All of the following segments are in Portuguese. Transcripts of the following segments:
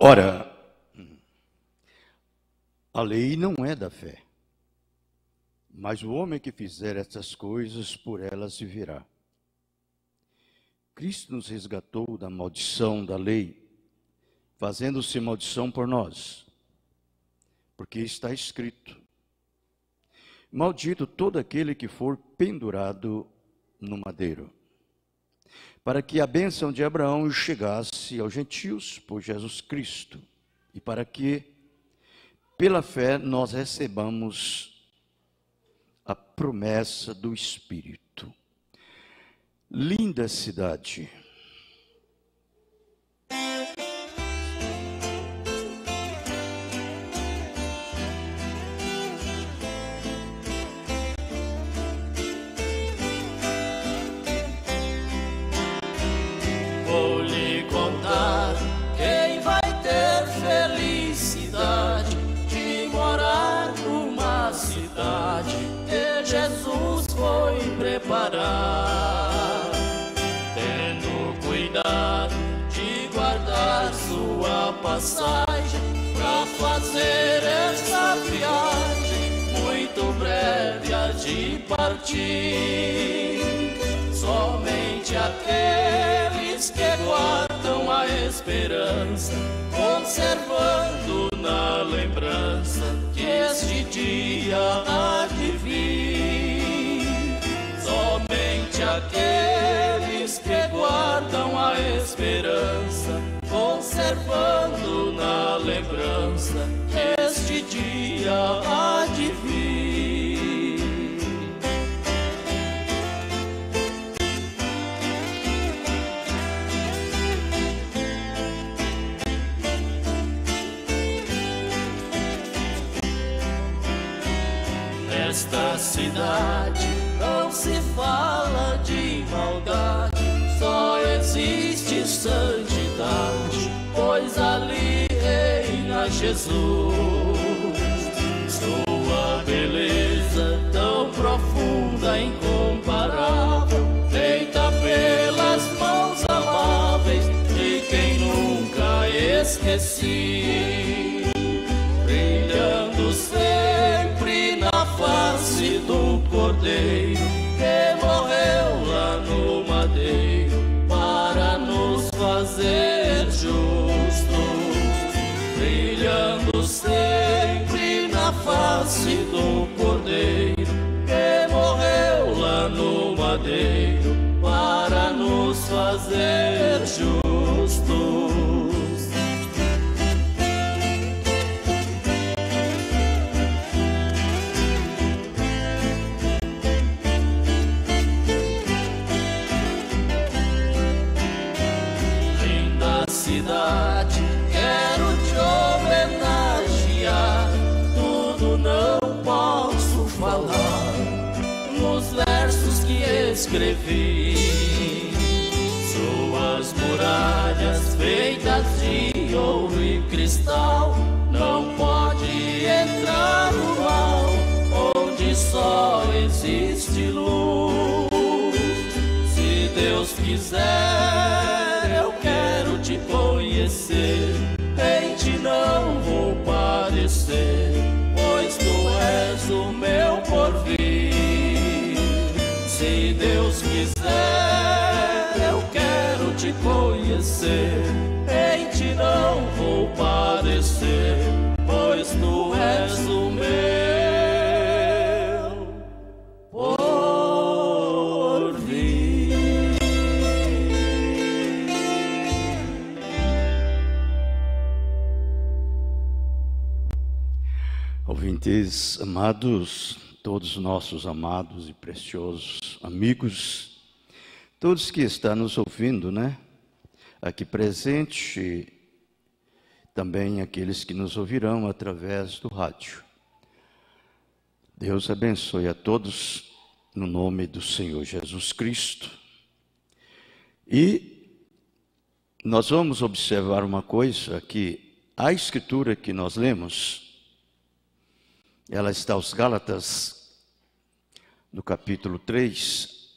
Ora, a lei não é da fé, mas o homem que fizer essas coisas, por elas viverá. Cristo nos resgatou da maldição da lei, fazendo-se maldição por nós, porque está escrito: maldito todo aquele que for pendurado no madeiro, para que a bênção de Abraão chegasse aos gentios por Jesus Cristo, e para que, pela fé, nós recebamos a promessa do Espírito. Linda cidade. Vou lhe contar quem vai ter felicidade de morar numa cidade que Jesus foi preparar, tendo cuidado de guardar sua passagem pra fazer essa viagem muito breve a de partir. Somente aqueles que guardam a esperança, conservando na lembrança que este dia há de vir. Somente aqueles que guardam a esperança, conservando na lembrança que este dia há de vir. Nesta cidade não se fala de maldade, só existe santidade, pois ali reina Jesus. Sua beleza tão profunda, incomparável, feita pelas mãos amáveis de quem nunca esqueci, brilhando sempre na face do Cordeiro que morreu lá no madeiro para nos fazer justos, brilhando sempre na face do Cordeiro que morreu lá no madeiro para nos fazer justos. Cidade, quero te homenagear, tudo não posso falar nos versos que escrevi. Suas muralhas feitas de ouro e cristal, não pode entrar no mal onde só existe luz. Se Deus quiser, eu quero te conhecer, em ti não vou parecer, pois tu és o meu porvir. Se Deus quiser, eu quero te conhecer, em ti não vou parecer, pois tu és o meu porvir. Ouvintes amados, todos nossos amados e preciosos amigos, todos que estão nos ouvindo, né? Aqui presente, também aqueles que nos ouvirão através do rádio. Deus abençoe a todos no nome do Senhor Jesus Cristo. E nós vamos observar uma coisa, que a escritura que nós lemos, ela está aos Gálatas, no capítulo 3,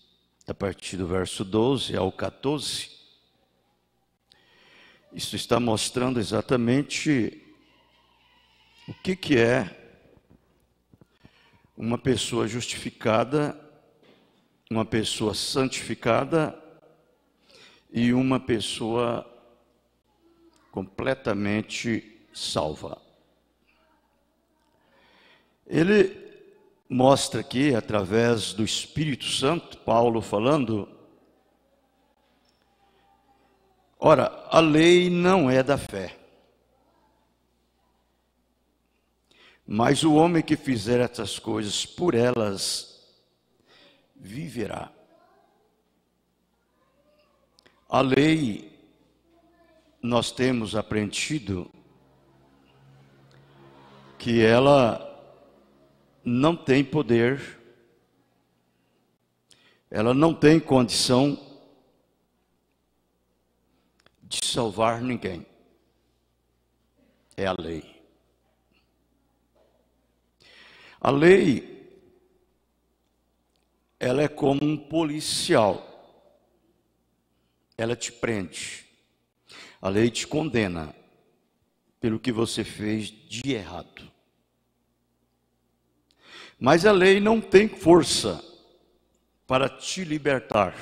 a partir do verso 12 ao 14. Isso está mostrando exatamente o que é uma pessoa justificada, uma pessoa santificada e uma pessoa completamente salva. Ele mostra aqui, através do Espírito Santo, Paulo falando: ora, a lei não é da fé, mas o homem que fizer essas coisas por elas viverá. A lei, nós temos aprendido que ela não tem poder, ela não tem condição de salvar ninguém. É a lei. A lei, ela é como um policial. Ela te prende. A lei te condena pelo que você fez de errado. Mas a lei não tem força para te libertar,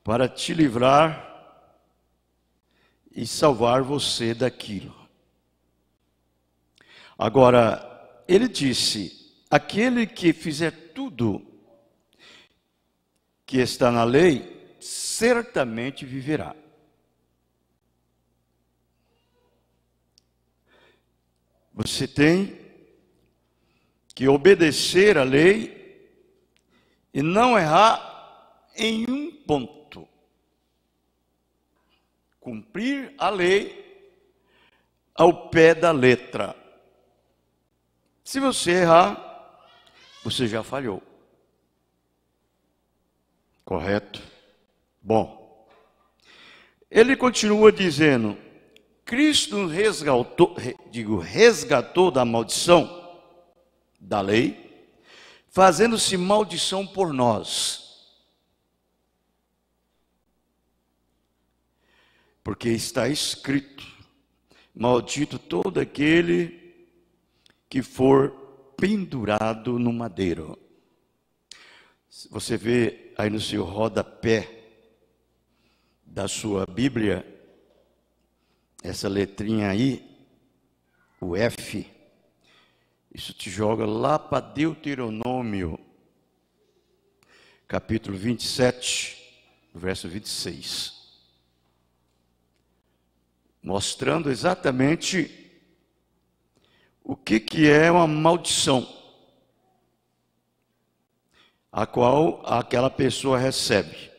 para te livrar e salvar você daquilo. Agora, ele disse: aquele que fizer tudo que está na lei, certamente viverá. Você tem que obedecer à lei e não errar em um ponto. Cumprir a lei ao pé da letra. Se você errar, você já falhou. Correto? Bom, ele continua dizendo: Cristo nos resgatou da maldição da lei, fazendo-se maldição por nós. Porque está escrito: maldito todo aquele que for pendurado no madeiro. Você vê aí no seu rodapé da sua Bíblia, essa letrinha aí, o F, isso te joga lá para Deuteronômio, capítulo 27, verso 26. Mostrando exatamente o que é uma maldição, a qual aquela pessoa recebe.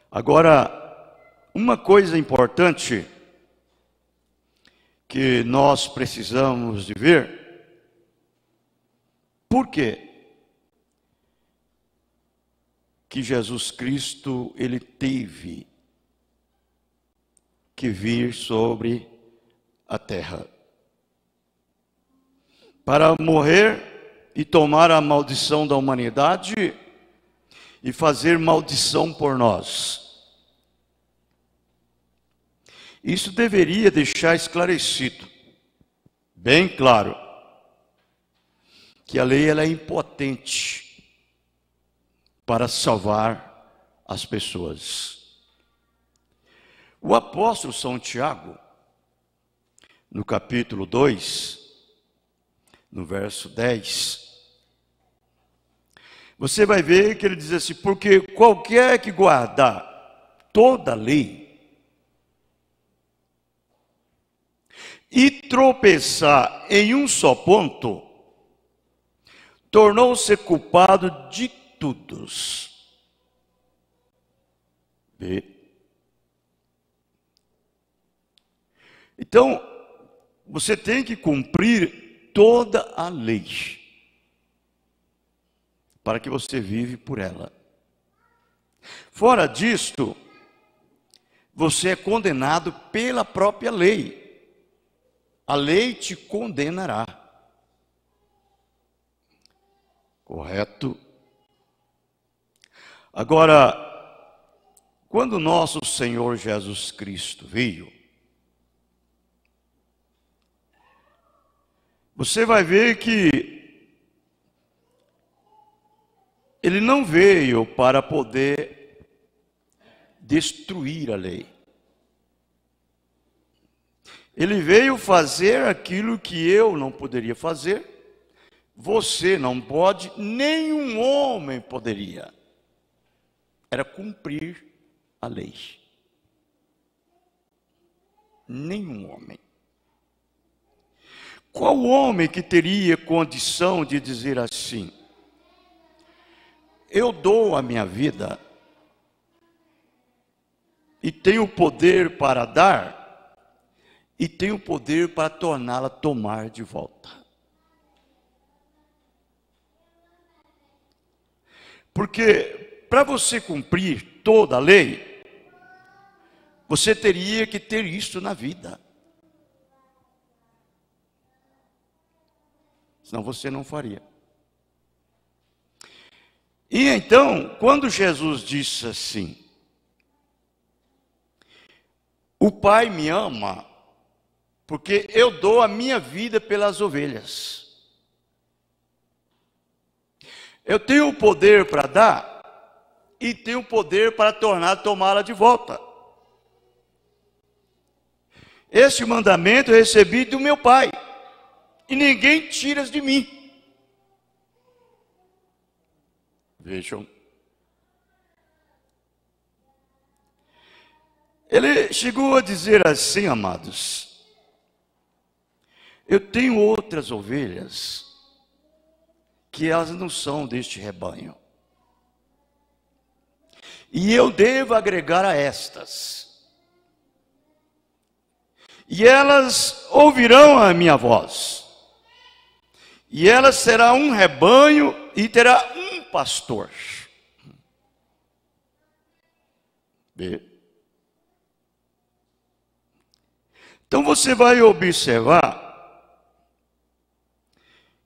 Agora, uma coisa importante que nós precisamos de ver: por quê que Jesus Cristo ele teve que vir sobre a terra? Para morrer e tomar a maldição da humanidade e fazer maldição por nós. Isso deveria deixar esclarecido, bem claro, que a lei ela é impotente para salvar as pessoas. O apóstolo São Tiago, no capítulo 2, no verso 10, você vai ver que ele diz assim: porque qualquer que guardar toda a lei e tropeçar em um só ponto, tornou-se culpado de todos. Vê? Então, você tem que cumprir toda a lei, para que você vive por ela. Fora disto, você é condenado pela própria lei. A lei te condenará. Correto? Agora, quando nosso Senhor Jesus Cristo veio, você vai ver que ele não veio para poder destruir a lei. Ele veio fazer aquilo que eu não poderia fazer, você não pode, nenhum homem poderia. Era cumprir a lei. Nenhum homem. Qual homem que teria condição de dizer assim: eu dou a minha vida e tenho poder para dar e tenho poder para torná-la tomar de volta? Porque para você cumprir toda a lei, você teria que ter isso na vida. Senão você não faria. E então, quando Jesus disse assim: o Pai me ama, porque eu dou a minha vida pelas ovelhas. Eu tenho o poder para dar e tenho o poder para tomá-la de volta. Este mandamento eu recebi do meu Pai, e ninguém tira de mim. Vejam. Ele chegou a dizer assim, amados: eu tenho outras ovelhas que elas não são deste rebanho, e eu devo agregar a estas, e elas ouvirão a minha voz, e ela será um rebanho e terá um pastor. Vê? Então você vai observar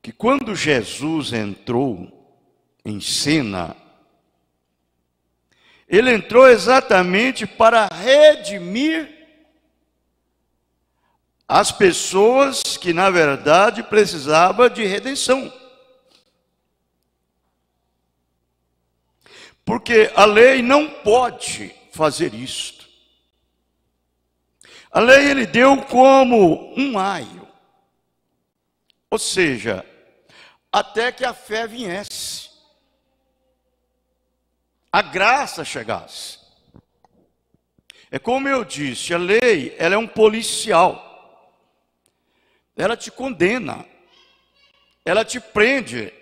que quando Jesus entrou em cena, ele entrou exatamente para redimir as pessoas que na verdade precisavam de redenção. Porque a lei não pode fazer isto. A lei ele deu como um aio. Ou seja, até que a fé viesse, a graça chegasse. É como eu disse, a lei, ela é um policial. Ela te condena, ela te prende,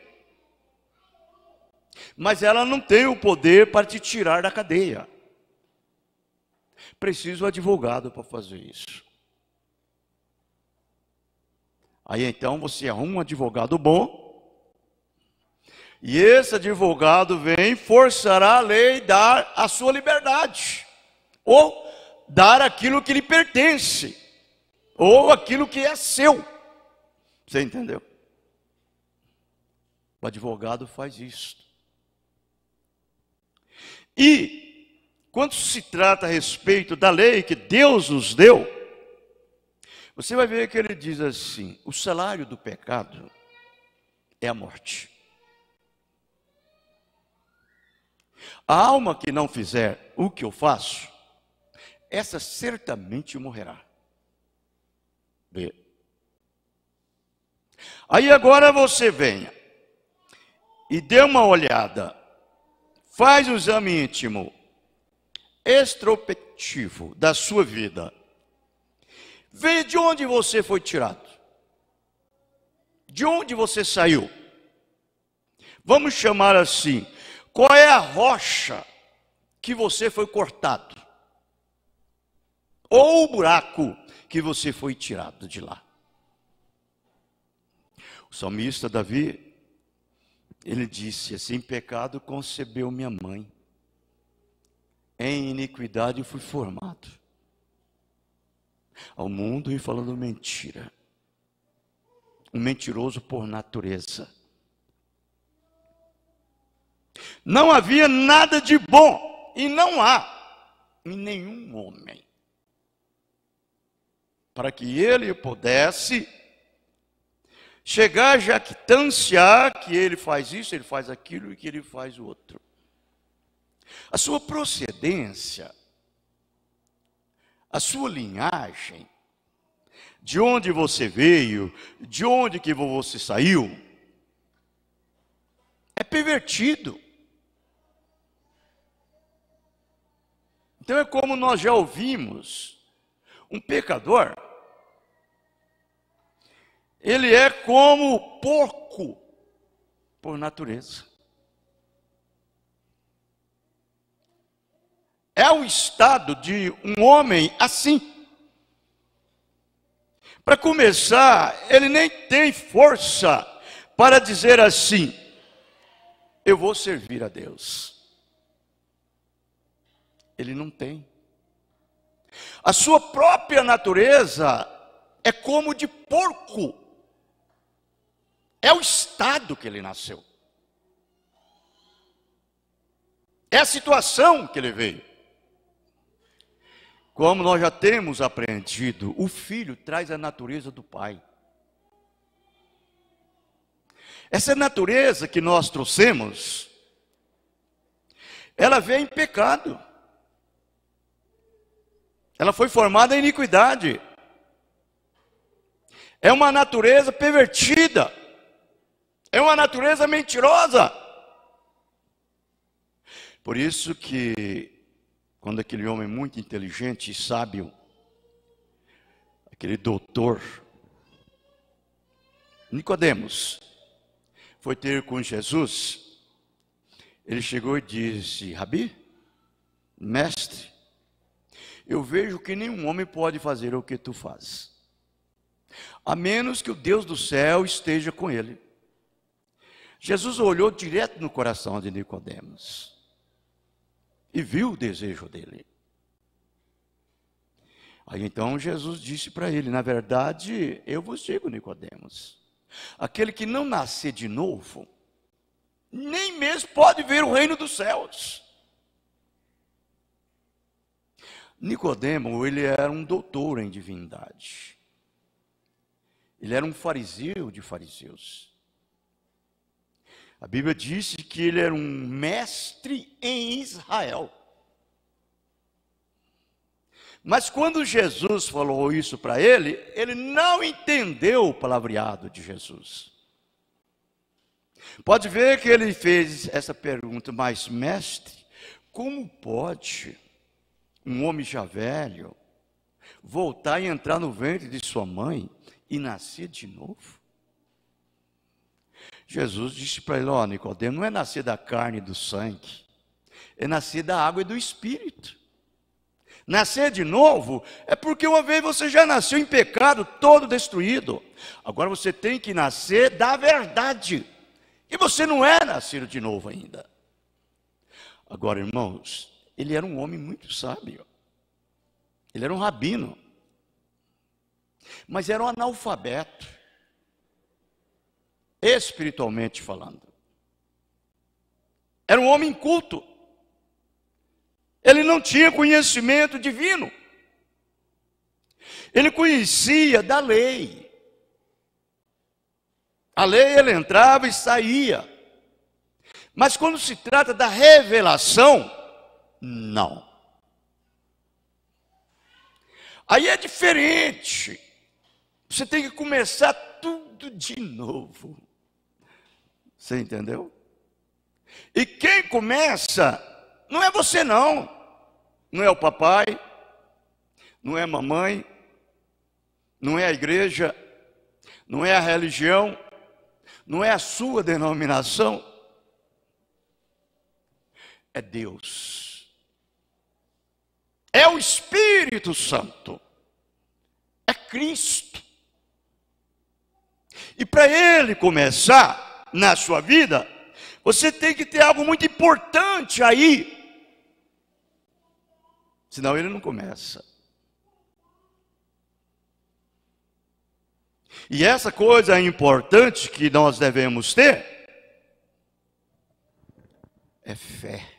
mas ela não tem o poder para te tirar da cadeia. Precisa o advogado para fazer isso. Aí então você arruma um advogado bom, e esse advogado vem, forçará a lei dar a sua liberdade, ou dar aquilo que lhe pertence, ou aquilo que é seu. Você entendeu? O advogado faz isso. E quando se trata a respeito da lei que Deus nos deu, você vai ver que ele diz assim: o salário do pecado é a morte. A alma que não fizer o que eu faço, essa certamente morrerá. Vê. Aí agora você venha e dê uma olhada, faz um exame íntimo, extrospectivo da sua vida. Vê de onde você foi tirado, de onde você saiu. Vamos chamar assim: qual é a rocha que você foi cortado, ou o buraco que você foi tirado de lá. O salmista Davi, ele disse assim: em pecado concebeu minha mãe, em iniquidade fui formado. Ao mundo e falando mentira, um mentiroso por natureza. Não havia nada de bom, e não há em nenhum homem, para que ele pudesse chegar a jactanciar que ele faz isso, ele faz aquilo e que ele faz o outro. A sua procedência, a sua linhagem, de onde você veio, de onde que você saiu, é pervertido. Então é como nós já ouvimos, um pecador, ele é como porco por natureza. É o estado de um homem assim. Para começar, ele nem tem força para dizer assim: eu vou servir a Deus. Ele não tem. A sua própria natureza é como de porco. É o estado que ele nasceu. É a situação que ele veio. Como nós já temos aprendido, o filho traz a natureza do pai. Essa natureza que nós trouxemos, ela veio em pecado. Ela foi formada em iniquidade. É uma natureza pervertida. É uma natureza mentirosa. Por isso que, quando aquele homem muito inteligente e sábio, aquele doutor, Nicodemos, foi ter com Jesus, ele chegou e disse: Rabi, mestre, eu vejo que nenhum homem pode fazer o que tu fazes, a menos que o Deus do céu esteja com ele. Jesus olhou direto no coração de Nicodemos e viu o desejo dele. Aí então Jesus disse para ele: na verdade, eu vos digo, Nicodemos, aquele que não nascer de novo, nem mesmo pode ver o reino dos céus. Nicodemo, ele era um doutor em divindade. Ele era um fariseu de fariseus. A Bíblia disse que ele era um mestre em Israel. Mas quando Jesus falou isso para ele, ele não entendeu o palavreado de Jesus. Pode ver que ele fez essa pergunta: mas mestre, como pode um homem já velho voltar e entrar no ventre de sua mãe e nascer de novo? Jesus disse para ele: ó, Nicodemo, não é nascer da carne e do sangue, é nascer da água e do Espírito. Nascer de novo é porque uma vez você já nasceu em pecado, todo destruído. Agora você tem que nascer da verdade. E você não é nascido de novo ainda. Agora, irmãos, ele era um homem muito sábio. Ele era um rabino. Mas era um analfabeto, espiritualmente falando. Era um homem culto. Ele não tinha conhecimento divino. Ele conhecia da lei. A lei ele entrava e saía. Mas quando se trata da revelação, não. Aí é diferente. Você tem que começar tudo de novo. Você entendeu? E quem começa não é você não. Não é o papai, não é a mamãe, não é a igreja, não é a religião, não é a sua denominação. É Deus. É o Espírito Santo. É Cristo. E para ele começar na sua vida, você tem que ter algo muito importante aí. Senão ele não começa. E essa coisa importante que nós devemos ter é fé.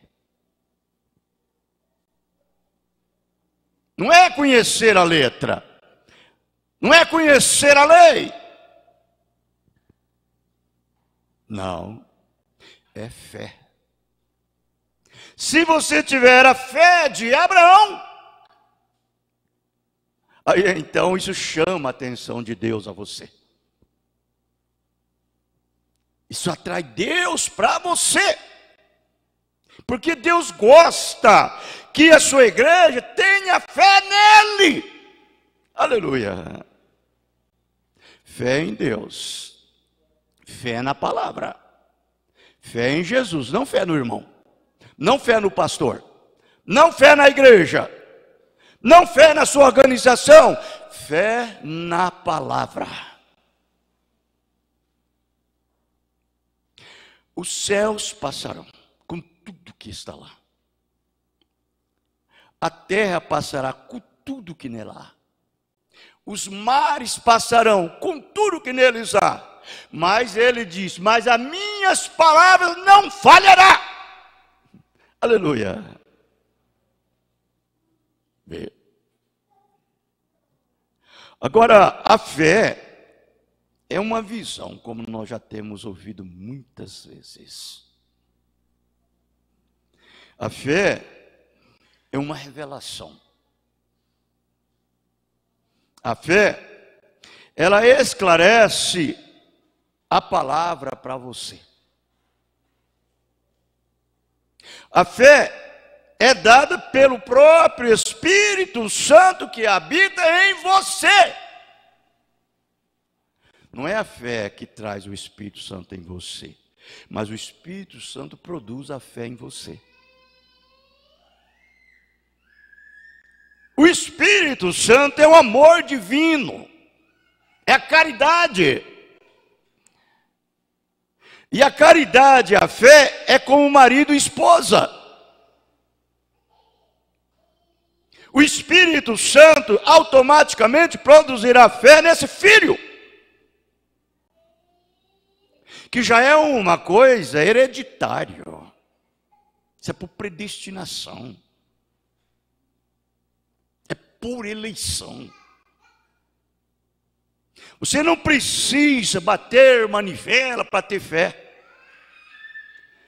Não é conhecer a letra. Não é conhecer a lei. Não. É fé. Se você tiver a fé de Abraão, aí então isso chama a atenção de Deus a você. Isso atrai Deus para você. Porque Deus gosta que a sua igreja tenha fé nele. Aleluia. Fé em Deus. Fé na palavra. Fé em Jesus, não fé no irmão. Não fé no pastor, não fé na igreja, não fé na sua organização, fé na palavra. Os céus passarão com tudo que está lá. A terra passará com tudo que nela há. Os mares passarão com tudo que neles há. Mas ele diz, mas as minhas palavras não falhará. Aleluia. Agora, a fé é uma visão, como nós já temos ouvido muitas vezes. A fé é uma revelação. A fé, ela esclarece a palavra para você. A fé é dada pelo próprio Espírito Santo que habita em você. Não é a fé que traz o Espírito Santo em você, mas o Espírito Santo produz a fé em você. O Espírito Santo é o amor divino, é a caridade. E a caridade, a fé, é como marido e esposa. O Espírito Santo automaticamente produzirá fé nesse filho, que já é uma coisa hereditária. Isso é por predestinação. É por eleição. Você não precisa bater manivela para ter fé.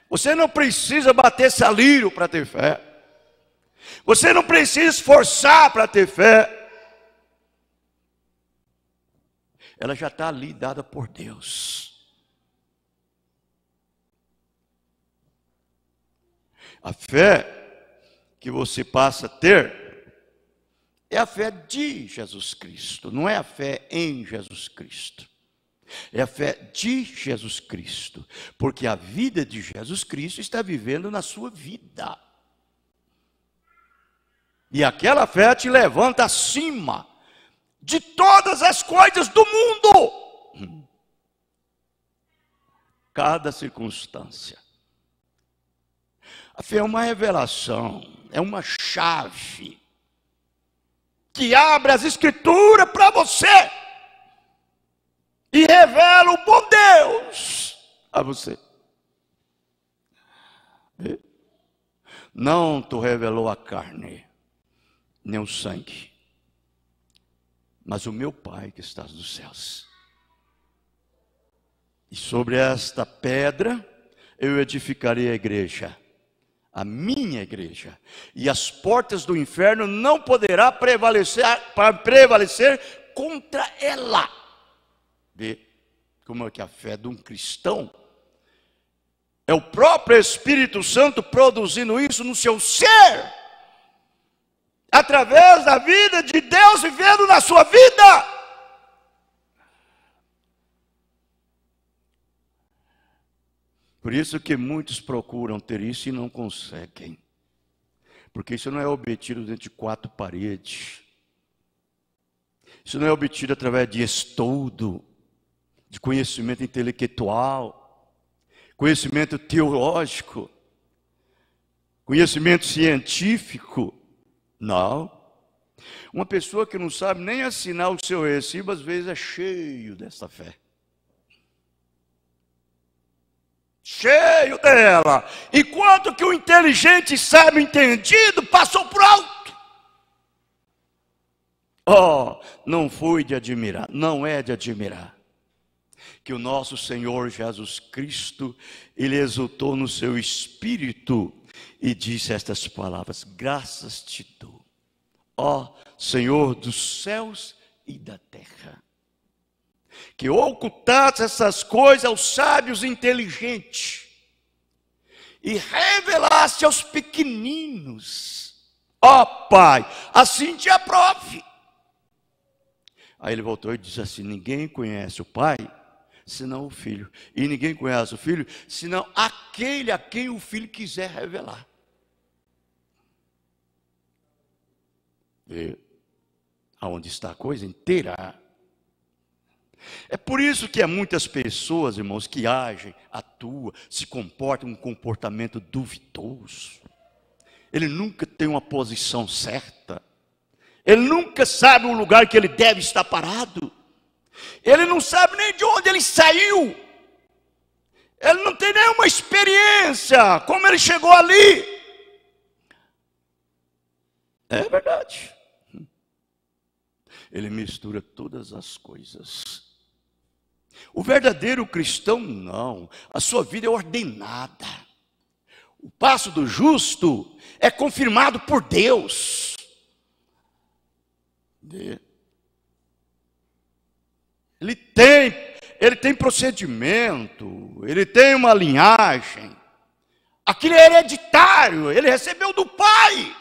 Você não precisa bater salírio para ter fé. Você não precisa esforçar para ter fé. Ela já está ali dada por Deus. A fé que você passa a ter é a fé de Jesus Cristo, não é a fé em Jesus Cristo. É a fé de Jesus Cristo, porque a vida de Jesus Cristo está vivendo na sua vida. E aquela fé te levanta acima de todas as coisas do mundo. Cada circunstância. A fé é uma revelação, é uma chave que abre as escrituras para você e revela o bom Deus a você. Não te revelou a carne, nem o sangue, mas o meu Pai que está nos céus. E sobre esta pedra eu edificarei a igreja, a minha igreja, e as portas do inferno não poderá prevalecer contra ela. Vê como é que a fé de um cristão é o próprio Espírito Santo produzindo isso no seu ser, através da vida de Deus vivendo na sua vida. Por isso que muitos procuram ter isso e não conseguem. Porque isso não é obtido dentro de quatro paredes. Isso não é obtido através de estudo, de conhecimento intelectual, conhecimento teológico, conhecimento científico. Não. Uma pessoa que não sabe nem assinar o seu recibo, às vezes é cheio dessa fé. Cheio dela. Enquanto que o inteligente, sábio, entendido, passou por alto. Oh, não foi de admirar, não é de admirar, que o nosso Senhor Jesus Cristo, Ele exultou no seu espírito e disse estas palavras: graças te dou, ó Senhor dos céus e da terra, que ocultaste essas coisas aos sábios e inteligentes, e revelaste aos pequeninos. Ó Pai, assim te aprove. Aí ele voltou e disse assim: ninguém conhece o Pai senão o Filho, e ninguém conhece o Filho senão aquele a quem o Filho quiser revelar. E aonde está a coisa inteira. É por isso que há muitas pessoas, irmãos, que agem, atuam, se comportam um comportamento duvidoso. Ele nunca tem uma posição certa. Ele nunca sabe o lugar que ele deve estar parado. Ele não sabe nem de onde ele saiu. Ele não tem nenhuma experiência, como ele chegou ali. É verdade. Ele mistura todas as coisas. O verdadeiro cristão não. A sua vida é ordenada. O passo do justo é confirmado por Deus. Ele tem procedimento, ele tem uma linhagem. Aquilo é hereditário, ele recebeu do Pai.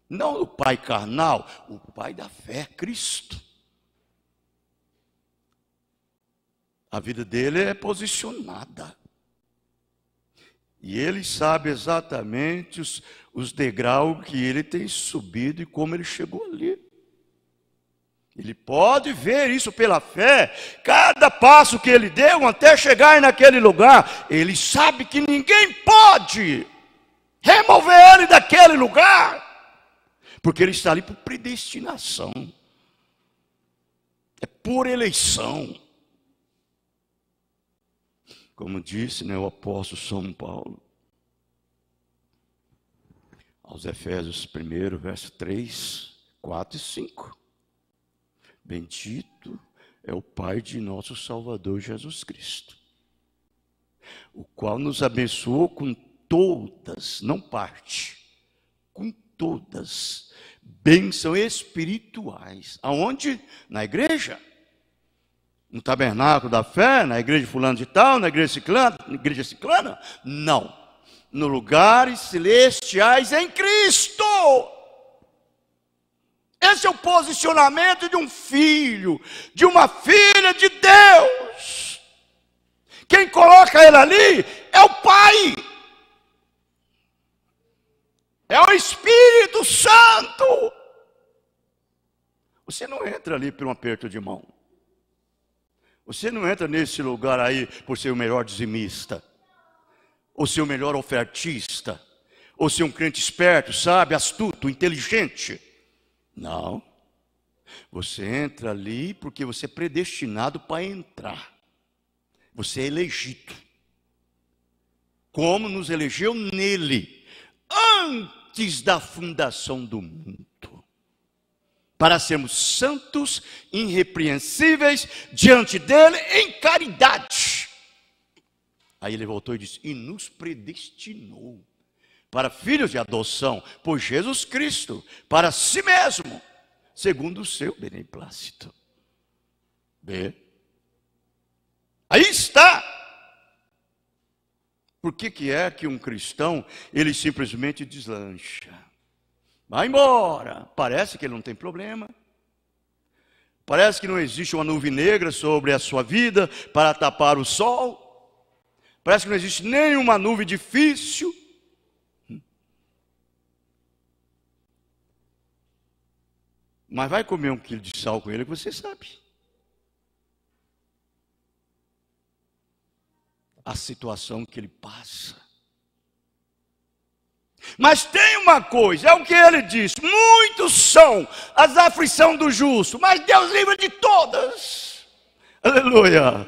Não o Pai carnal, o Pai da fé, Cristo. A vida dele é posicionada. E ele sabe exatamente os degraus que ele tem subido e como ele chegou ali. Ele pode ver isso pela fé, cada passo que ele deu até chegar naquele lugar. Ele sabe que ninguém pode remover ele daquele lugar, porque ele está ali por predestinação, é por eleição. Como disse, o apóstolo São Paulo, aos Efésios 1, verso 3, 4 e 5. Bendito é o Pai de nosso Salvador Jesus Cristo, o qual nos abençoou com todas, não parte, com todas, bênçãos espirituais. Aonde? Na igreja. No tabernáculo da fé, na igreja fulano de tal, na igreja ciclana? Não. No lugares celestiais em Cristo. Esse é o posicionamento de um filho, de uma filha de Deus. Quem coloca ele ali é o Pai. É o Espírito Santo. Você não entra ali por um aperto de mão. Você não entra nesse lugar aí por ser o melhor dizimista, ou ser o melhor ofertista, ou ser um crente esperto, sábio, astuto, inteligente. Não. Você entra ali porque você é predestinado para entrar. Você é elegido. Como nos elegeu nele, antes da fundação do mundo. Para sermos santos, irrepreensíveis, diante dele, em caridade. Aí ele voltou e disse: e nos predestinou para filhos de adoção, por Jesus Cristo, para si mesmo, segundo o seu beneplácito. Vê? Aí está. Por que é que um cristão, ele simplesmente deslancha? Vai embora. Parece que ele não tem problema. Parece que não existe uma nuvem negra sobre a sua vida para tapar o sol. Parece que não existe nenhuma nuvem difícil. Mas vai comer 1 quilo de sal com ele que você sabe a situação que ele passa. Mas tem uma coisa, é o que ele diz: muitos são as aflições do justo, mas Deus livra de todas. Aleluia.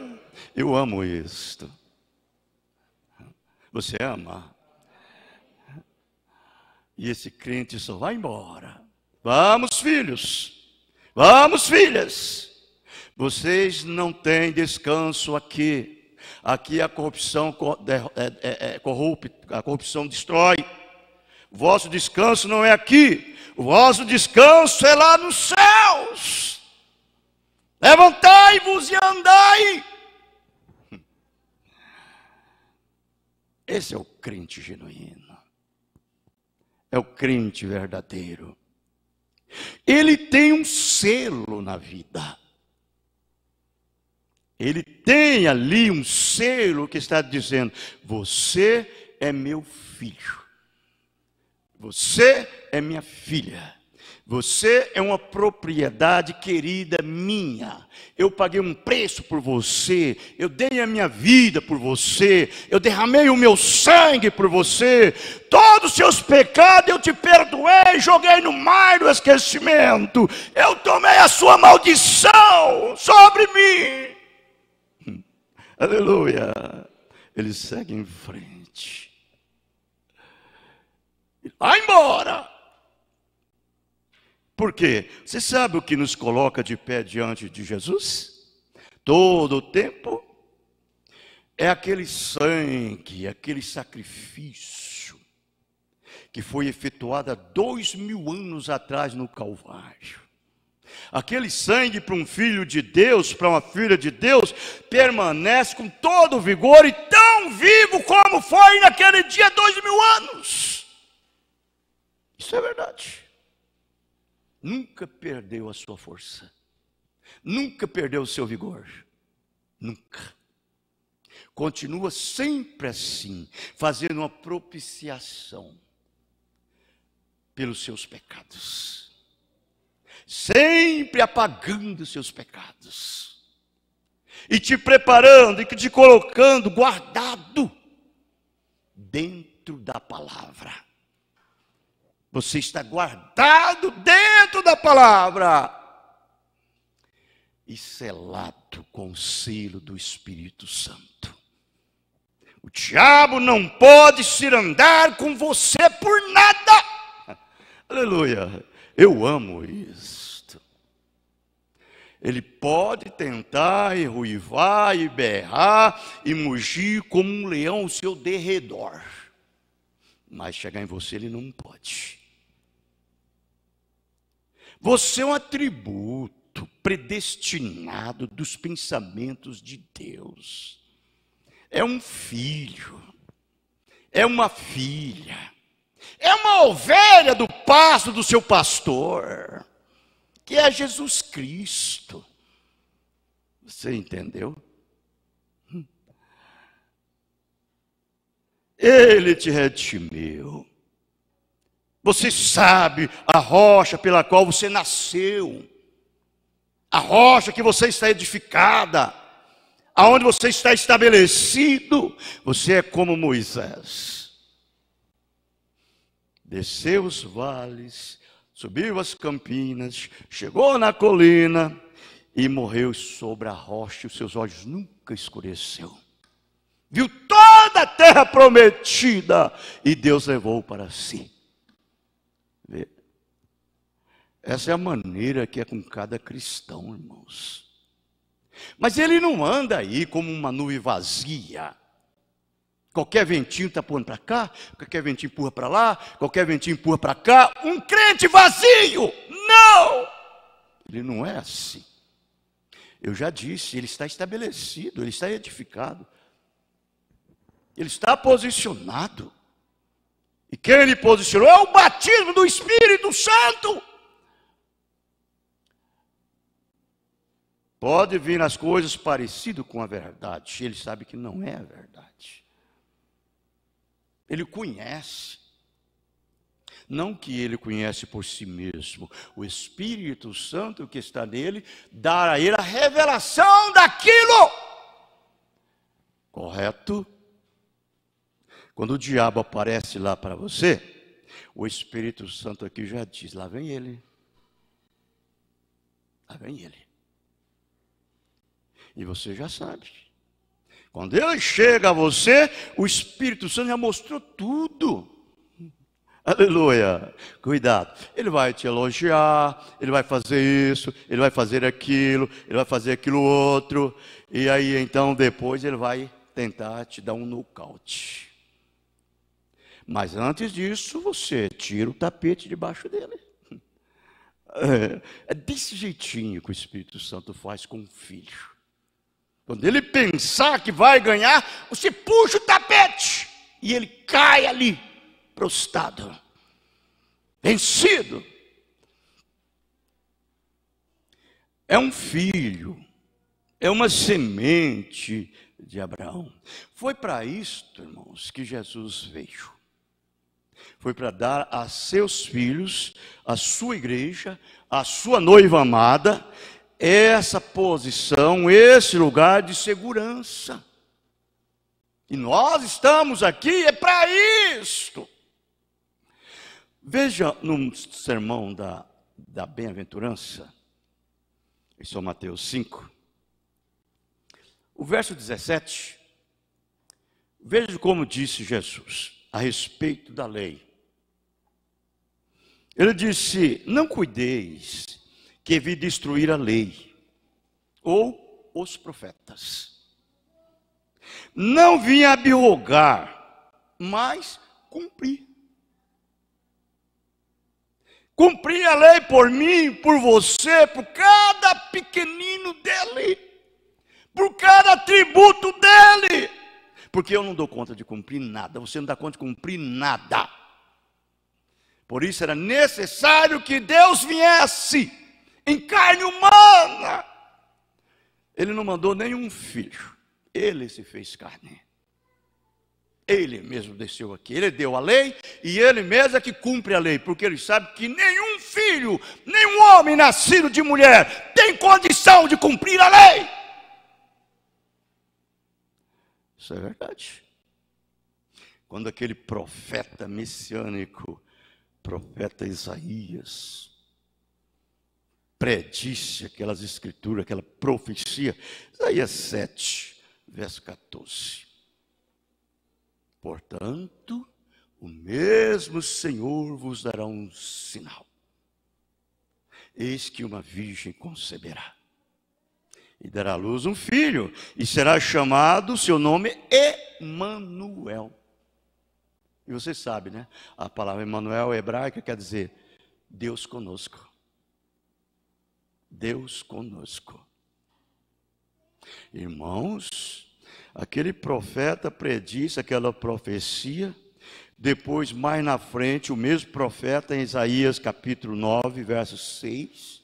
Eu amo isto. Você ama? E esse crente só vai embora Vamos, filhos. Vamos, filhas. Vocês não têm descanso aqui. Aqui a corrupção corrompe, a corrupção destrói. O vosso descanso não é aqui. O vosso descanso é lá nos céus. Levantai-vos e andai. Esse é o crente genuíno. É o crente verdadeiro. Ele tem um selo na vida. Ele tem ali um selo que está dizendo: você é meu filho. Você é minha filha. Você é uma propriedade querida minha. Eu paguei um preço por você. Eu dei a minha vida por você. Eu derramei o meu sangue por você. Todos os seus pecados eu te perdoei. Joguei no mar do esquecimento. Eu tomei a sua maldição sobre mim. Aleluia. Ele segue em frente. Vai embora. Por quê? Você sabe o que nos coloca de pé diante de Jesus? Todo o tempo é aquele sangue, aquele sacrifício que foi efetuado há 2000 anos atrás no Calvário. Aquele sangue para um filho de Deus, para uma filha de Deus, permanece com todo o vigor e tão vivo como foi naquele dia 2000 anos. Isso é verdade. Nunca perdeu a sua força. Nunca perdeu o seu vigor. Nunca. Continua sempre assim, fazendo uma propiciação pelos seus pecados. Sempre apagando os seus pecados. E te preparando e te colocando guardado dentro da palavra. Você está guardado dentro da palavra e selado com o selo do Espírito Santo. O diabo não pode cirandar com você por nada. Aleluia. Eu amo isto. Ele pode tentar e ruivar e berrar e mugir como um leão ao seu derredor. Mas chegar em você ele não pode. Você é um atributo predestinado dos pensamentos de Deus. É um filho, é uma filha, é uma ovelha do pasto do seu pastor, que é Jesus Cristo. Você entendeu? Ele te redimiu. Você sabe a rocha pela qual você nasceu, a rocha que você está edificada, aonde você está estabelecido. Você é como Moisés. Desceu os vales, subiu as campinas, chegou na colina e morreu sobre a rocha. Os seus olhos nunca escureceu. Viu toda a terra prometida e Deus levou para si. Essa é a maneira que é com cada cristão, irmãos. Mas ele não anda aí como uma nuvem vazia. Qualquer ventinho está pondo para cá, qualquer ventinho empurra para lá, qualquer ventinho empurra para cá. Um crente vazio! Não! Ele não é assim. Eu já disse, ele está estabelecido, ele está edificado. Ele está posicionado. E quem ele posicionou é o batismo do Espírito Santo. Pode vir as coisas parecidas com a verdade. Ele sabe que não é a verdade. Ele conhece. Não que ele conhece por si mesmo. O Espírito Santo que está nele dá a ele a revelação daquilo. Correto? Quando o diabo aparece lá para você, o Espírito Santo aqui já diz: lá vem ele. Lá vem ele. E você já sabe. Quando ele chega a você, o Espírito Santo já mostrou tudo. Aleluia. Cuidado. Ele vai te elogiar, ele vai fazer isso, ele vai fazer aquilo, ele vai fazer aquilo outro. E aí então depois ele vai tentar te dar um nocaute. Mas antes disso, você tira o tapete debaixo dele. É desse jeitinho que o Espírito Santo faz com o filho. Quando ele pensar que vai ganhar, você puxa o tapete e ele cai ali, prostrado, vencido. É um filho, é uma semente de Abraão. Foi para isto, irmãos, que Jesus veio. Foi para dar a seus filhos, a sua igreja, a sua noiva amada, essa posição, esse lugar de segurança. E nós estamos aqui, é para isto. Veja no sermão da bem-aventurança, em São Mateus 5, o verso 17, veja como disse Jesus a respeito da lei. Ele disse: não cuideis que vi destruir a lei, ou os profetas. Não vim abrogar, mas cumprir. Cumprir a lei por mim, por você, por cada pequenino dele, por cada tributo dele. Porque eu não dou conta de cumprir nada, você não dá conta de cumprir nada. Por isso era necessário que Deus viesse em carne humana. Ele não mandou nenhum filho, ele se fez carne. Ele mesmo desceu aqui, ele deu a lei e ele mesmo é que cumpre a lei, porque ele sabe que nenhum filho, nenhum homem nascido de mulher tem condição de cumprir a lei. Isso é verdade. Quando aquele profeta messiânico, profeta Isaías, predisse aquelas escrituras, aquela profecia, Isaías 7, verso 14. Portanto, o mesmo Senhor vos dará um sinal. Eis que uma virgem conceberá e dará à luz um filho, e será chamado, seu nome Emanuel. E você sabe, né? A palavra Emanuel hebraica quer dizer Deus conosco. Deus conosco. Irmãos, aquele profeta predisse aquela profecia. Depois, mais na frente, o mesmo profeta em Isaías capítulo 9, verso 6,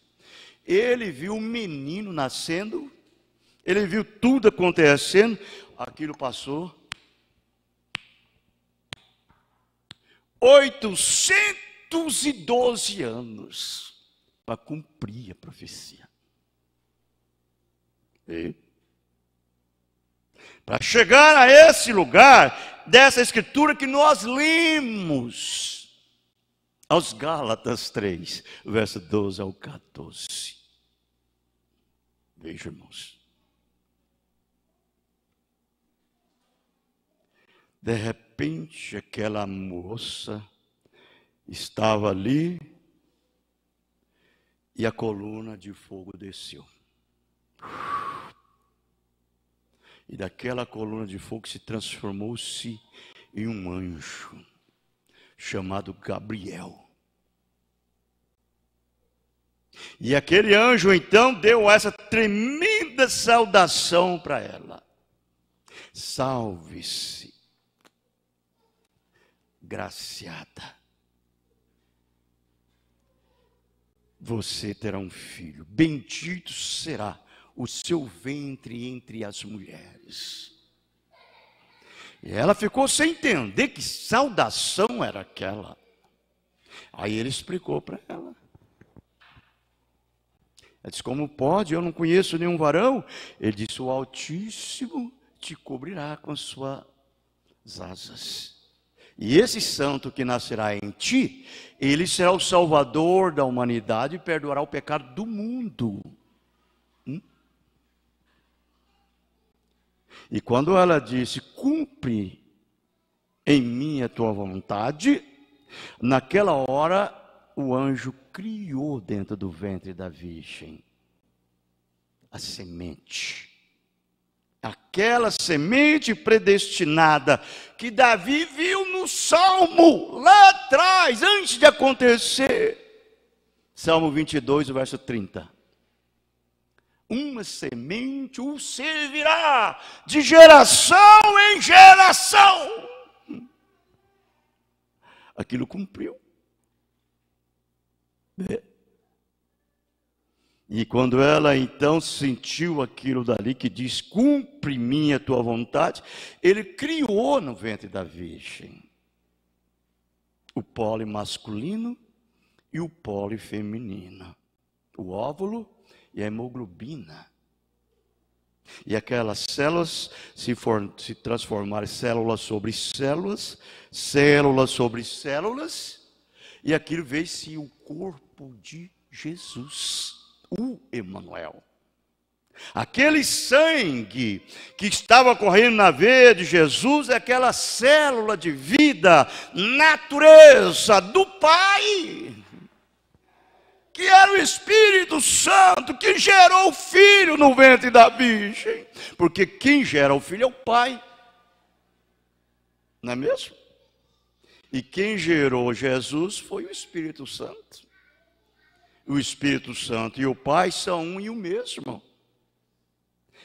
ele viu um menino nascendo, ele viu tudo acontecendo, aquilo passou 812 anos para cumprir a profecia. Para chegar a esse lugar dessa escritura que nós lemos, aos Gálatas 3, verso 12 ao 14. Veja, irmãos. De repente, aquela moça estava ali e a coluna de fogo desceu. E daquela coluna de fogo se transformou-se em um anjo chamado Gabriel. E aquele anjo então deu essa tremenda saudação para ela: salve-se, graciada, você terá um filho, bendito será o seu ventre entre as mulheres. E ela ficou sem entender que saudação era aquela. Aí ele explicou para ela. Ela disse: como pode? Eu não conheço nenhum varão. Ele disse: o Altíssimo te cobrirá com as suas asas. E esse santo que nascerá em ti, ele será o salvador da humanidade e perdoará o pecado do mundo. E quando ela disse: cumpre em mim a tua vontade, Naquela hora, o anjo criou dentro do ventre da virgem a semente. Aquela semente predestinada que Davi viu no Salmo, lá atrás, antes de acontecer. Salmo 22, verso 30. Uma semente o servirá de geração em geração. Aquilo cumpriu. E quando ela então sentiu aquilo dali que diz, cumpre-me a tua vontade, ele criou no ventre da virgem o pólen masculino e o pólen feminino, o óvulo e a hemoglobina. E aquelas células se transformaram em células sobre células, células sobre células, e aquilo veio-se o corpo de Jesus, o Emanuel. Aquele sangue que estava correndo na veia de Jesus é aquela célula de vida, natureza do Pai, que era o Espírito Santo, que gerou o Filho no ventre da Virgem. Porque quem gera o Filho é o Pai, não é mesmo? E quem gerou Jesus foi o Espírito Santo. O Espírito Santo e o Pai são um e o mesmo.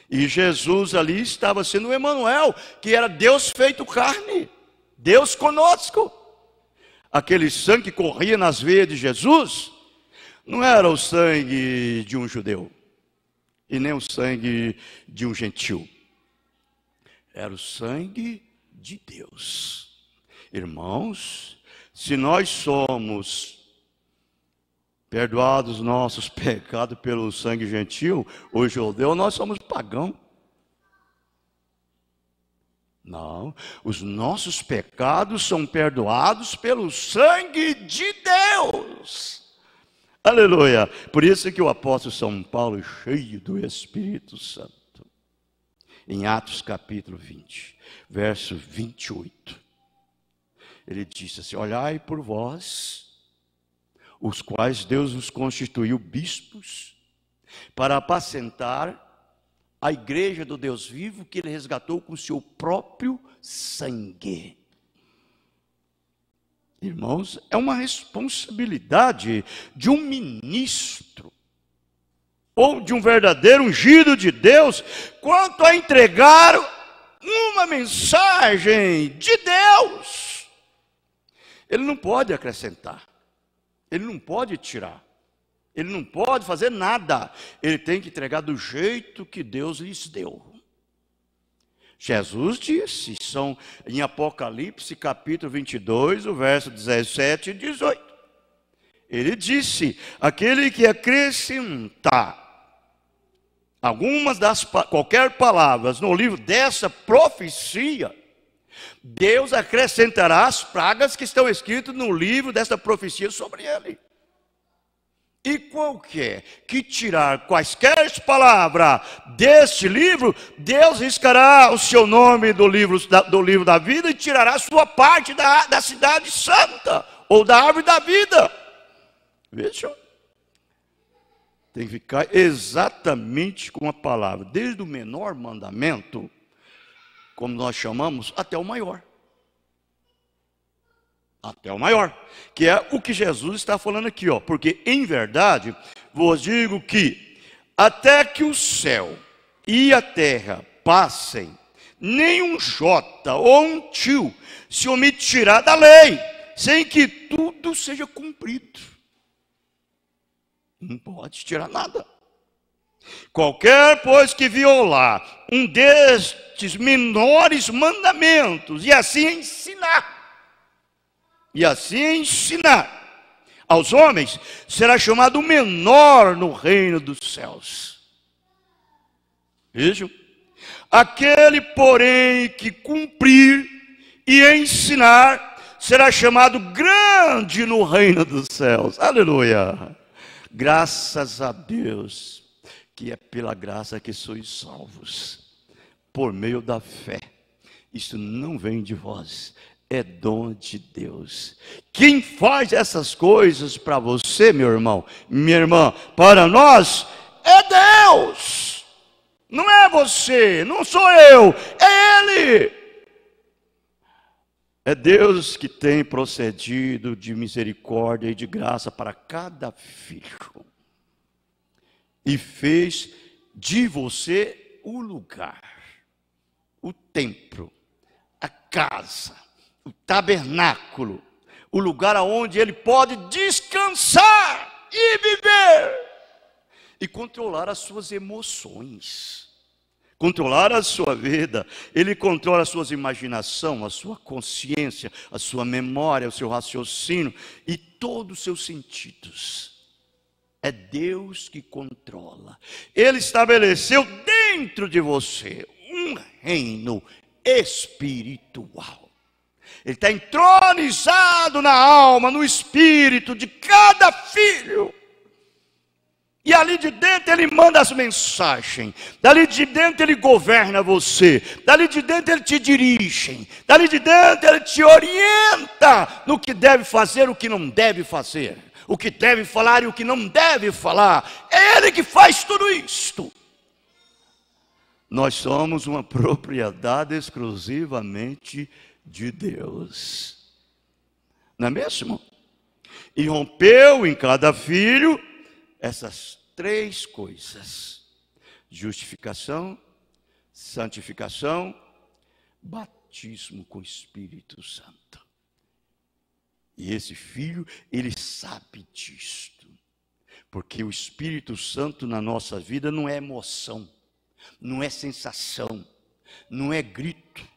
E Jesus ali estava sendo o Emanuel, que era Deus feito carne, Deus conosco. Aquele sangue que corria nas veias de Jesus não era o sangue de um judeu e nem o sangue de um gentil. Era o sangue de Deus. Irmãos, se nós somos perdoados nossos pecados pelo sangue gentil, o judeu, nós somos pagãos. Não, os nossos pecados são perdoados pelo sangue de Deus. Aleluia. Por isso que o apóstolo São Paulo, cheio do Espírito Santo, em Atos capítulo 20, verso 28, ele disse assim, olhai por vós, os quais Deus os constituiu bispos, para apacentar a igreja do Deus vivo, que ele resgatou com o seu próprio sangue. Irmãos, é uma responsabilidade de um ministro, ou de um verdadeiro ungido de Deus, quanto a entregar uma mensagem de Deus. Ele não pode acrescentar. Ele não pode tirar, ele não pode fazer nada, ele tem que entregar do jeito que Deus lhes deu. Jesus disse, são em Apocalipse capítulo 22, o verso 17 e 18. Ele disse, aquele que acrescentar qualquer palavras no livro dessa profecia, Deus acrescentará as pragas que estão escritas no livro desta profecia sobre ele. E qualquer que tirar quaisquer palavras deste livro, Deus riscará o seu nome do livro da vida e tirará a sua parte da cidade santa, ou da árvore da vida. Vejam? Tem que ficar exatamente com a palavra, desde o menor mandamento, como nós chamamos, até o maior. Até o maior, que é o que Jesus está falando aqui, ó. Porque em verdade vos digo que até que o céu e a terra passem, nem um jota ou um tio se omitirá da lei, sem que tudo seja cumprido. Não pode tirar nada. Qualquer, pois, que violar um destes menores mandamentos e assim ensinar aos homens, será chamado menor no reino dos céus. Vejam? Aquele, porém, que cumprir e ensinar, será chamado grande no reino dos céus. Aleluia! Graças a Deus, que é pela graça que sois salvos, por meio da fé. Isso não vem de vós, é dom de Deus. Quem faz essas coisas para você, meu irmão, minha irmã, para nós, é Deus. Não é você, não sou eu, é Ele. É Deus que tem procedido de misericórdia e de graça para cada filho. E fez de você o lugar, o templo, a casa, o tabernáculo, o lugar onde ele pode descansar e viver e controlar as suas emoções, controlar a sua vida. Ele controla as suas imaginações, a sua consciência, a sua memória, o seu raciocínio e todos os seus sentidos. É Deus que controla. Ele estabeleceu dentro de você um reino espiritual. Ele está entronizado na alma, no espírito de cada filho. E ali de dentro ele manda as mensagens. Dali de dentro ele governa você. Dali de dentro ele te dirige. Dali de dentro ele te orienta no que deve fazer, o que não deve fazer. O que deve falar e o que não deve falar. É Ele que faz tudo isto. Nós somos uma propriedade exclusivamente de Deus. Não é mesmo? E rompeu em cada filho essas três coisas: justificação, santificação, batismo com o Espírito Santo. E esse filho, ele sabe disto, porque o Espírito Santo na nossa vida não é emoção, não é sensação, não é grito,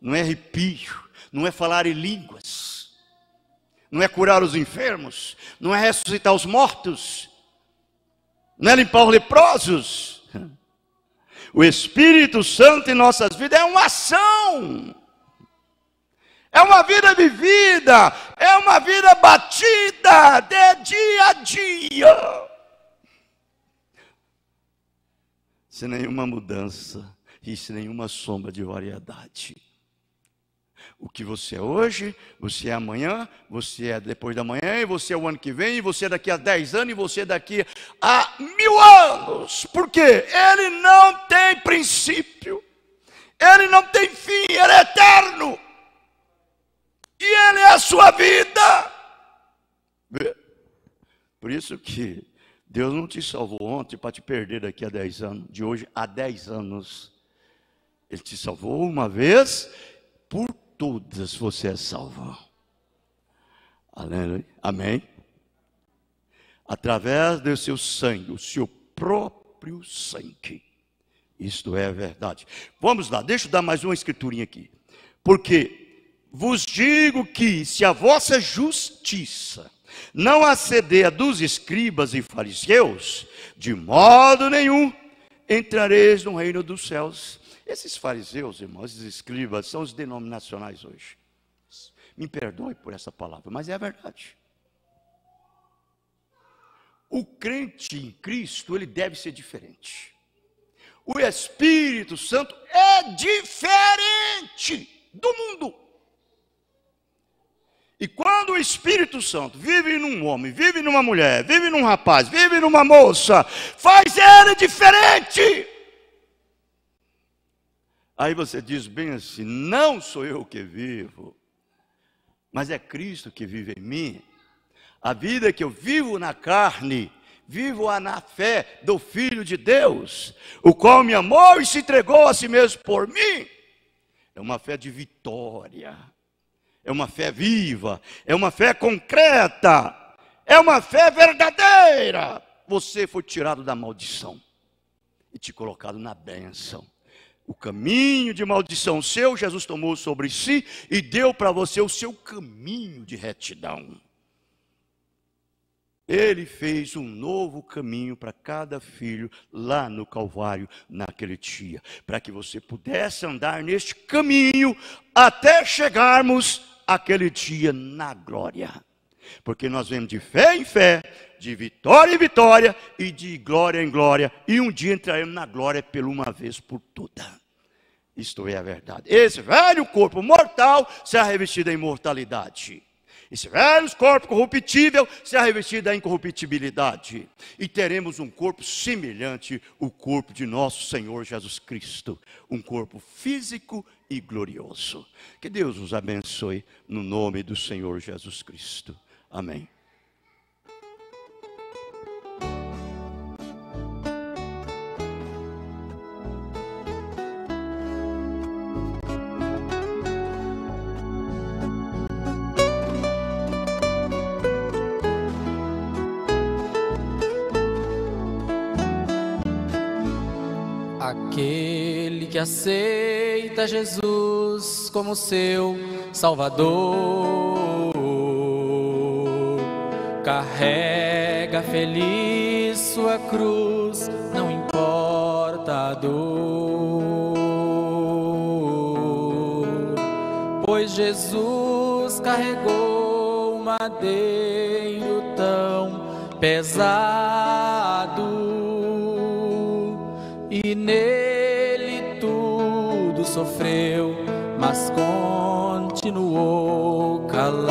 não é arrepio, não é falar em línguas, não é curar os enfermos, não é ressuscitar os mortos, não é limpar os leprosos. O Espírito Santo em nossas vidas é uma ação. É uma vida vivida, é uma vida batida de dia a dia. Sem nenhuma mudança e sem nenhuma sombra de variedade. O que você é hoje, você é amanhã, você é depois da manhã, e você é o ano que vem, e você é daqui a 10 anos, e você é daqui a 1000 anos. Por quê? Ele não tem princípio, ele não tem fim, ele é eterno. E Ele é a sua vida. Por isso que Deus não te salvou ontem para te perder daqui a 10 anos. De hoje a 10 anos. Ele te salvou uma vez, por todas você é salvo. Aleluia. Amém? Através do seu sangue, o seu próprio sangue. Isto é a verdade. Vamos lá, deixa eu dar mais uma escriturinha aqui. Porque vos digo que, se a vossa justiça não aceder a dos escribas e fariseus, de modo nenhum entrareis no reino dos céus. Esses fariseus, irmãos, esses escribas, são os denominacionais hoje. Me perdoe por essa palavra, mas é a verdade. O crente em Cristo, ele deve ser diferente. O Espírito Santo é diferente do mundo. E quando o Espírito Santo vive num homem, vive numa mulher, vive num rapaz, vive numa moça, faz ele diferente. Aí você diz bem assim: não sou eu que vivo, mas é Cristo que vive em mim. A vida que eu vivo na carne, vivo-a na fé do Filho de Deus, o qual me amou e se entregou a si mesmo por mim. É uma fé de vitória. É uma fé viva, é uma fé concreta, é uma fé verdadeira. Você foi tirado da maldição e te colocado na bênção. O caminho de maldição seu, Jesus tomou sobre si e deu para você o seu caminho de retidão. Ele fez um novo caminho para cada filho lá no Calvário naquele dia, para que você pudesse andar neste caminho até chegarmos aquele dia na glória, porque nós vemos de fé em fé, de vitória em vitória e de glória em glória, e um dia entraremos na glória por uma vez por toda. Isto é a verdade. Esse velho corpo mortal será revestido da imortalidade. Esse velho corpo corruptível será revestido da incorruptibilidade. E teremos um corpo semelhante ao corpo de nosso Senhor Jesus Cristo. Um corpo físico e glorioso. Que Deus nos abençoe no nome do Senhor Jesus Cristo. Amém. Aquele que aceita Jesus como seu Salvador, carrega feliz sua cruz, não importa a dor, pois Jesus carregou o madeiro tão pesado, e nele tudo sofreu, mas continuou calado.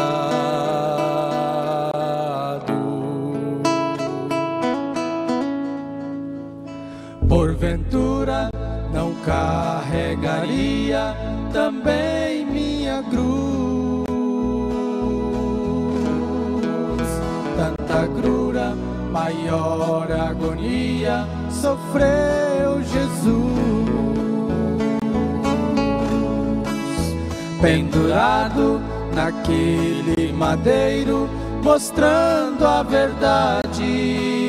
Porventura não carregaria também minha cruz, tanta agrura, maior agonia sofreu Jesus, pendurado naquele madeiro, mostrando a verdade,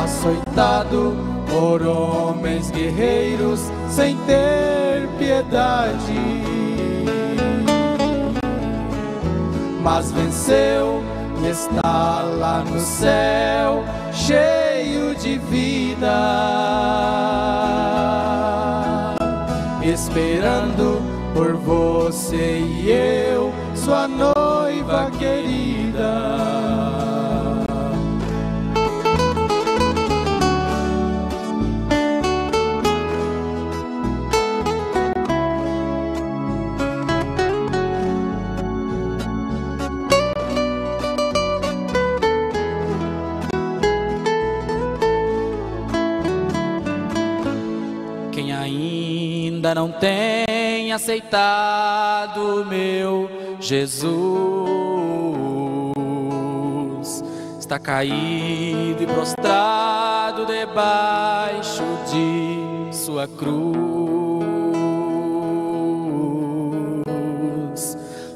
açoitado por homens guerreiros, sem ter piedade, mas venceu e está lá no céu, cheio de vida, esperando por você e eu, sua noiva querida. Ainda não tem aceitado meu Jesus, está caído e prostrado debaixo de sua cruz.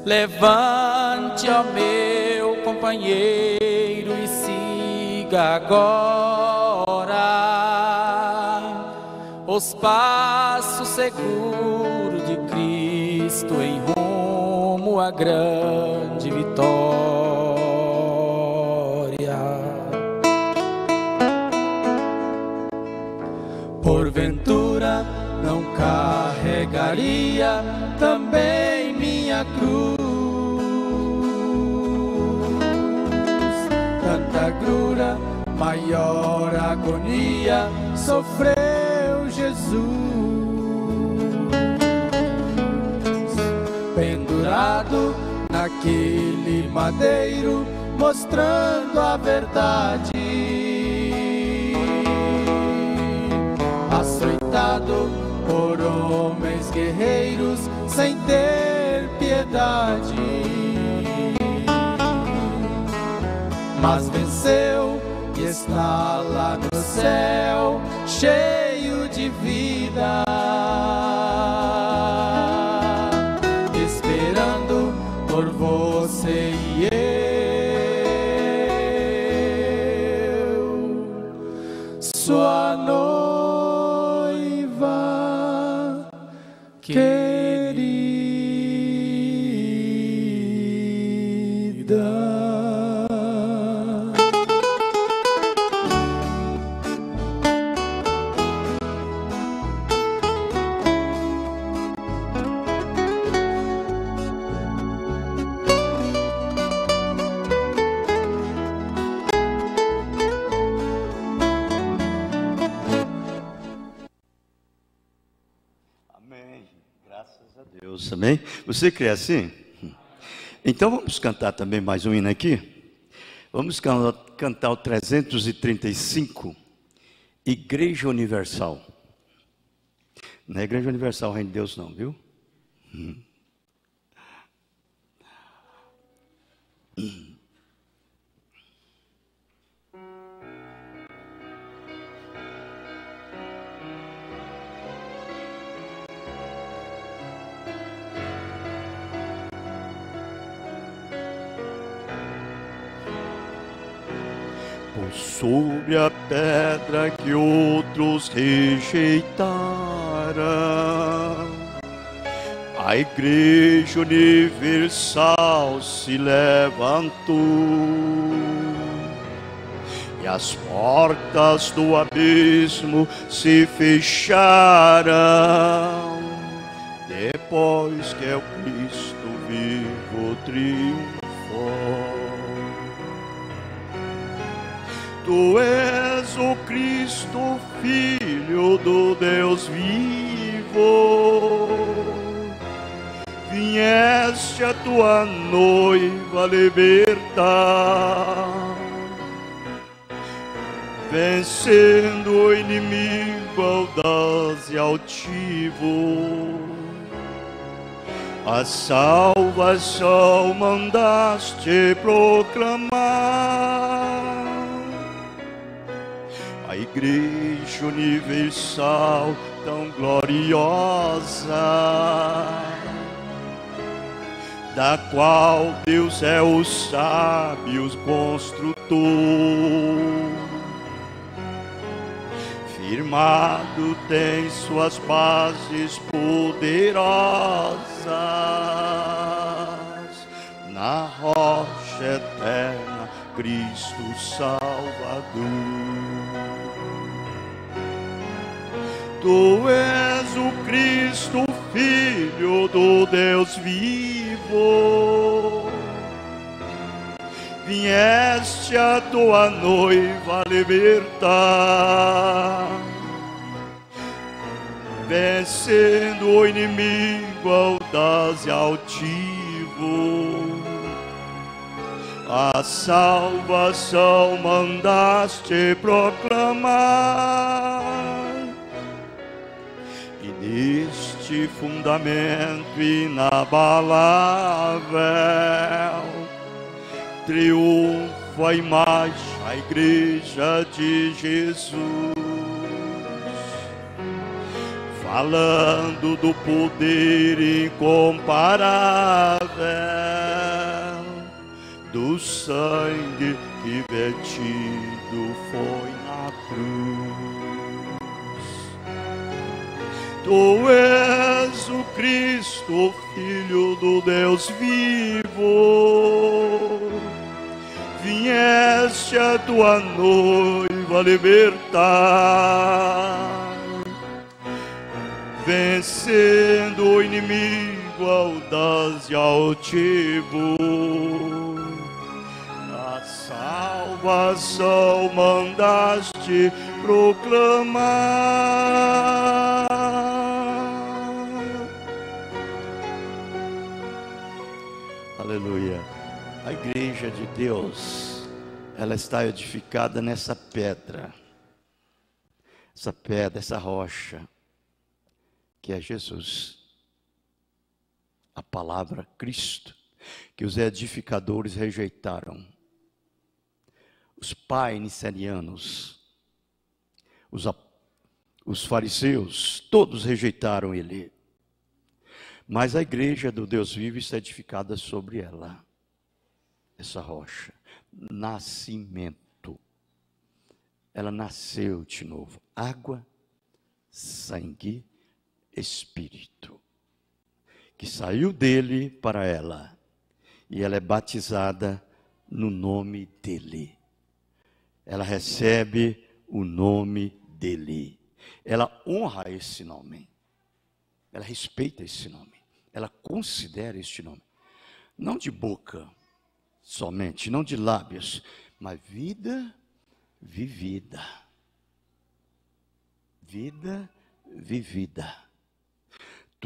Levante, ó meu companheiro, e siga agora os passos seguros de Cristo em rumo à grande vitória. Porventura não carregaria também minha cruz, tanta agrura, maior agonia sofreu Jesus, pendurado naquele madeiro, mostrando a verdade, açoitado por homens guerreiros, sem ter piedade, mas venceu e está lá no céu, cheio de vida, esperando por você e eu, sua noiva querida. Deus, amém? Você crê assim? Então vamos cantar também mais um hino aqui. Vamos cantar o 335, Igreja Universal. Não é Igreja Universal, Reino de Deus não, viu? Por sobre a pedra que outros rejeitaram, a Igreja Universal se levantou, e as portas do abismo se fecharam, depois que o Cristo vivo triunfou. Tu és o Cristo, Filho do Deus vivo. Vieste a tua noiva libertar, vencendo o inimigo audaz e altivo. A salvação mandaste proclamar. A Igreja Universal tão gloriosa, da qual Deus é o sábio construtor, firmado tem suas bases poderosas na rocha eterna, Cristo Salvador. Tu és o Cristo, Filho do Deus vivo. Vieste a tua noiva libertar, vencendo o inimigo audaz e altivo. A salvação mandaste proclamar. Neste fundamento inabalável triunfa a imagem, a Igreja de Jesus, falando do poder incomparável do sangue que vertido foi na cruz. Tu és o Cristo, Filho do Deus vivo. Vieste a tua noiva libertar, vencendo o inimigo audaz e altivo. A salvação mandaste proclamar. Aleluia. A Igreja de Deus, ela está edificada nessa pedra. Essa pedra, essa rocha, que é Jesus. A palavra Cristo, que os edificadores rejeitaram. Os painicianos, os fariseus, todos rejeitaram ele. Mas a Igreja do Deus vivo está edificada sobre ela. Essa rocha. Nascimento. Ela nasceu de novo. Água, sangue, Espírito. Que saiu dele para ela. E ela é batizada no nome dele. Ela recebe o nome dele. Ela honra esse nome. Ela respeita esse nome. Ela considera este nome. Não de boca somente, não de lábios, mas vida vivida. Vida vivida.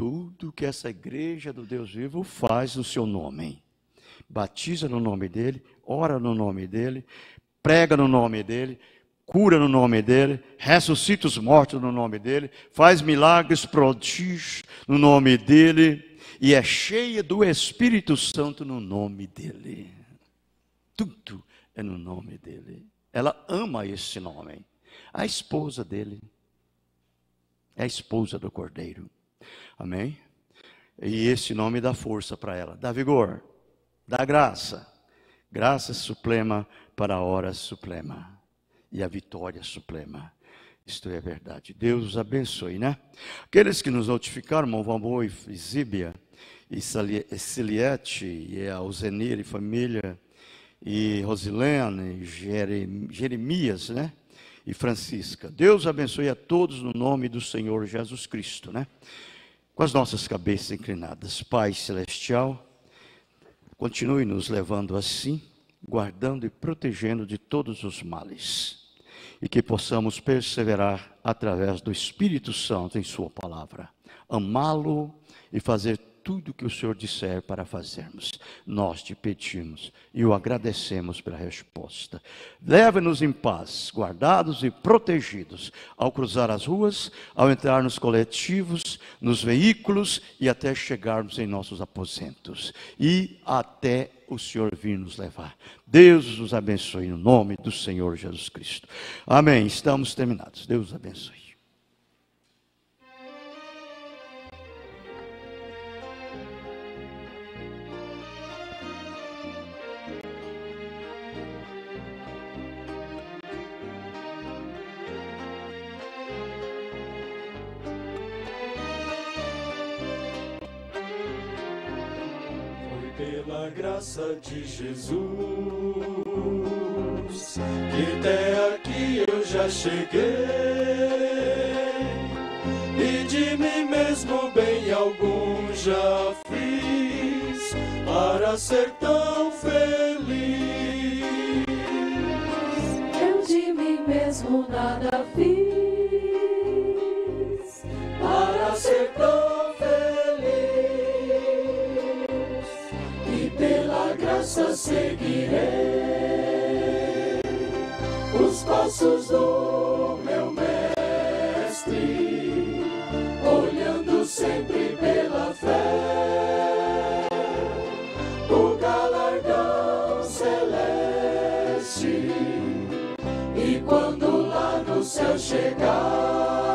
tudo que essa igreja do Deus vivo faz no seu nome. Batiza no nome dele, ora no nome dele, prega no nome dele, cura no nome dele, ressuscita os mortos no nome dele, faz milagres, prodígios no nome dele, e é cheia do Espírito Santo no nome dele. Tudo é no nome dele. Ela ama esse nome. A esposa dele é a esposa do Cordeiro. Amém? E esse nome dá força para ela, dá vigor, dá graça. Graça suplema para a hora suplema. E a vitória suplema. Isto é verdade. Deus os abençoe, né? Aqueles que nos notificaram, Movambo e Zíbia, e Ciliete, e a Alzenir e família, e Rosilene, Jeremias, né? E Francisca. Deus abençoe a todos no nome do Senhor Jesus Cristo, né? Com as nossas cabeças inclinadas. Pai Celestial, continue nos levando assim, guardando e protegendo de todos os males. E que possamos perseverar através do Espírito Santo em sua palavra. Amá-lo e fazer tudo o que o Senhor disser para fazermos. Nós te pedimos e o agradecemos pela resposta. Leve-nos em paz, guardados e protegidos, ao cruzar as ruas, ao entrar nos coletivos, nos veículos e até chegarmos em nossos aposentos. E até o Senhor vir nos levar. Deus os abençoe no nome do Senhor Jesus Cristo. Amém. Estamos terminados. Deus os abençoe. Pela graça de Jesus, que até aqui eu já cheguei, e de mim mesmo bem algum já fiz, para ser tão feliz. Eu de mim mesmo nada fiz, Para ser tão feliz, e pela graça seguirei os passos do meu mestre, olhando sempre pela fé o galardão celeste. E quando lá no céu chegar,